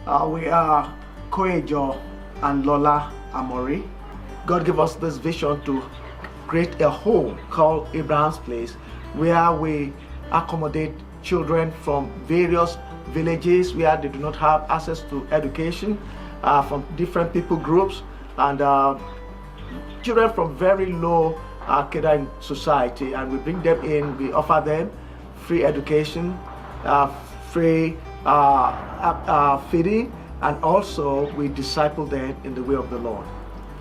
We are Koyejo and Lola Amori. God gave us this vision to create a home called Abraham's Place, where we accommodate children from various villages where they do not have access to education, from different people groups, and children from very low cadre in society, and we bring them in. We offer them free education, free feeding, and also we disciple them in the way of the Lord.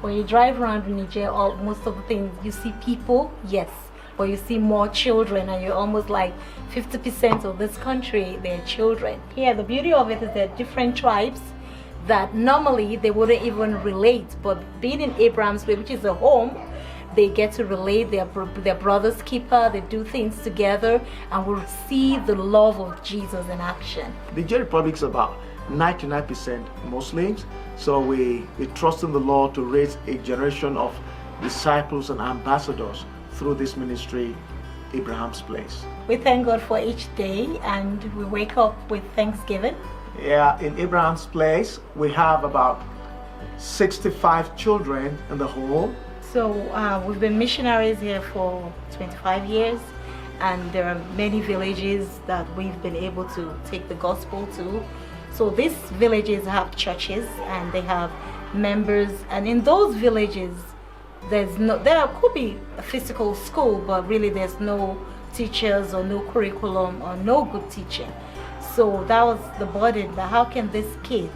When you drive around in Niger, most of the things you see people, yes, but you see more children, and you're almost like 50% of this country, they're children. Here, the beauty of it is there are different tribes that normally they wouldn't even relate, but being in Abraham's Way, which is a home, they get to relate. Their brother's keeper, they do things together, and we'll see the love of Jesus in action. The Niger Republic is about 99% Muslims, so we trust in the Lord to raise a generation of disciples and ambassadors through this ministry, Abraham's Place. We thank God for each day, and we wake up with thanksgiving. Yeah, in Abraham's Place, we have about 65 children in the home. So we've been missionaries here for 25 years, and there are many villages that we've been able to take the gospel to. So these villages have churches and they have members, and in those villages there could be a physical school, but really there's no teachers or no curriculum or no good teaching. So that was the burden, that how can these kids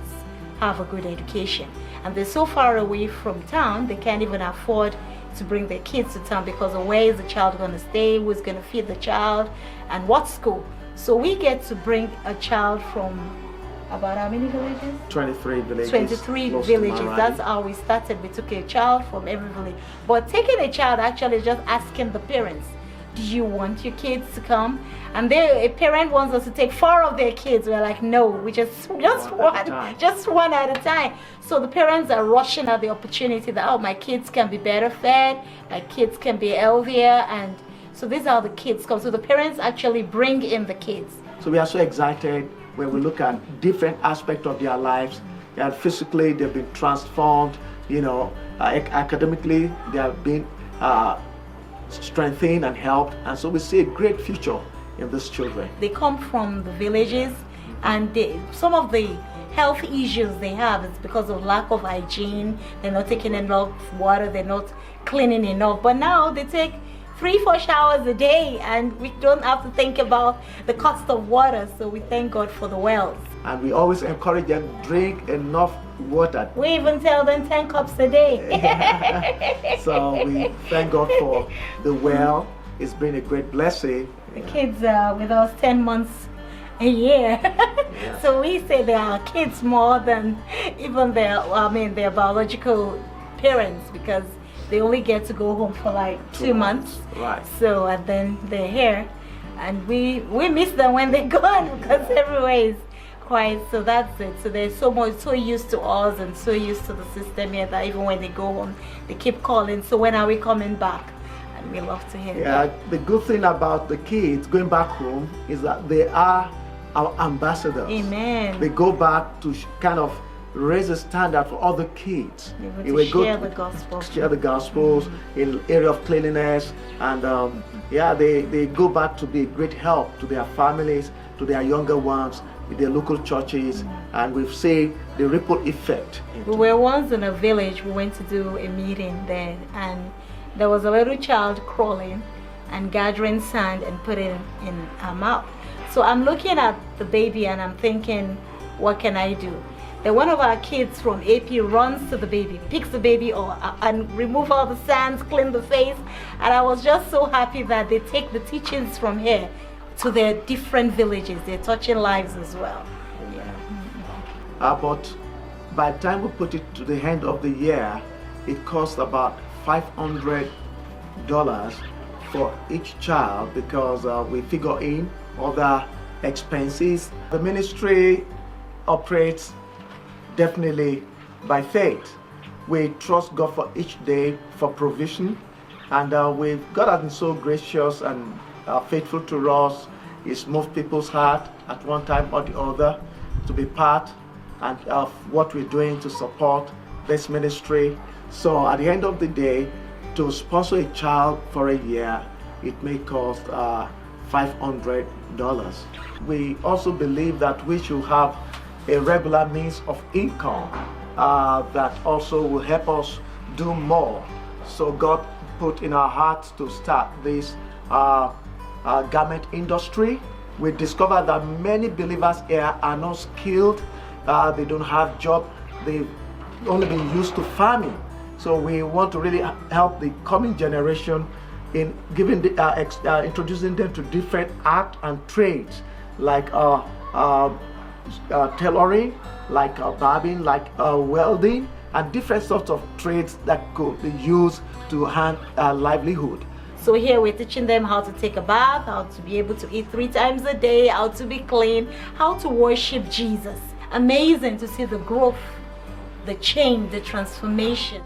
have a good education? And they're so far away from town, they can't even afford to bring their kids to town because of where is the child going to stay, who's going to feed the child, and what school. So we get to bring a child from about how many villages? 23 villages. 23 villages. That's how we started. We took a child from every village. But taking a child, actually just asking the parents, do you want your kids to come? And a parent wants us to take 4 of their kids. We're like, no, we just one at a time. So the parents are rushing at the opportunity that, oh, my kids can be better fed, my kids can be healthier, and so these are the kids come. So the parents actually bring in the kids. So we are so excited when we look at different aspects of their lives. And physically, they've been transformed. Academically, they have been strengthened and helped, and so we see a great future in these children. They come from the villages, and some of the health issues they have is because of lack of hygiene. They're not taking enough water, they're not cleaning enough, but now they take 3-4 showers a day, and we don't have to think about the cost of water. So we thank God for the wells. And we always encourage them to drink enough water. We even tell them 10 cups a day. So we thank God for the well. It's been a great blessing. The kids are with us 10 months a year. Yeah. So we say they are kids more than even their biological parents, because they only get to go home for like 2 months. Right. So and then they're here, and we miss them when they're gone because everywhere is quiet. So that's it. So they're so used to us and so used to the system here that even when they go home, they keep calling. So when are we coming back? And we love to hear that. Yeah, the good thing about the kids going back home is that they are our ambassadors. Amen. They go back to kind of raise a standard for other kids. They will share the gospel. Share the gospels in area of cleanliness, and they go back to be a great help to their families, to their younger ones, with their local churches, and we've seen the ripple effect. We were once in a village. We went to do a meeting there, and there was a little child crawling and gathering sand and putting it in her mouth. So I'm looking at the baby and I'm thinking, what can I do? Then one of our kids from AP runs to the baby, picks the baby and remove all the sands, clean the face. And I was just so happy that they take the teachings from here to their different villages. They're touching lives as well. Yeah. But by the time we put it to the end of the year, it costs about $500 for each child, because we figure in other expenses. The ministry operates definitely by faith. We trust God for each day for provision, and God has been so gracious and faithful to us. He's moved people's heart at one time or the other to be part and of what we're doing to support this ministry. So at the end of the day, to sponsor a child for a year, it may cost $500. We also believe that we should have a regular means of income that also will help us do more. So God put in our hearts to start this garment industry. We discovered that many believers here are not skilled, they don't have job, they've only been used to farming. So we want to really help the coming generation in giving introducing them to different art and trades, like tailoring, like barbing, like welding, and different sorts of trades that could be used to hand livelihood. So here we're teaching them how to take a bath, how to be able to eat 3 times a day, how to be clean, how to worship Jesus. Amazing to see the growth, the change, the transformation.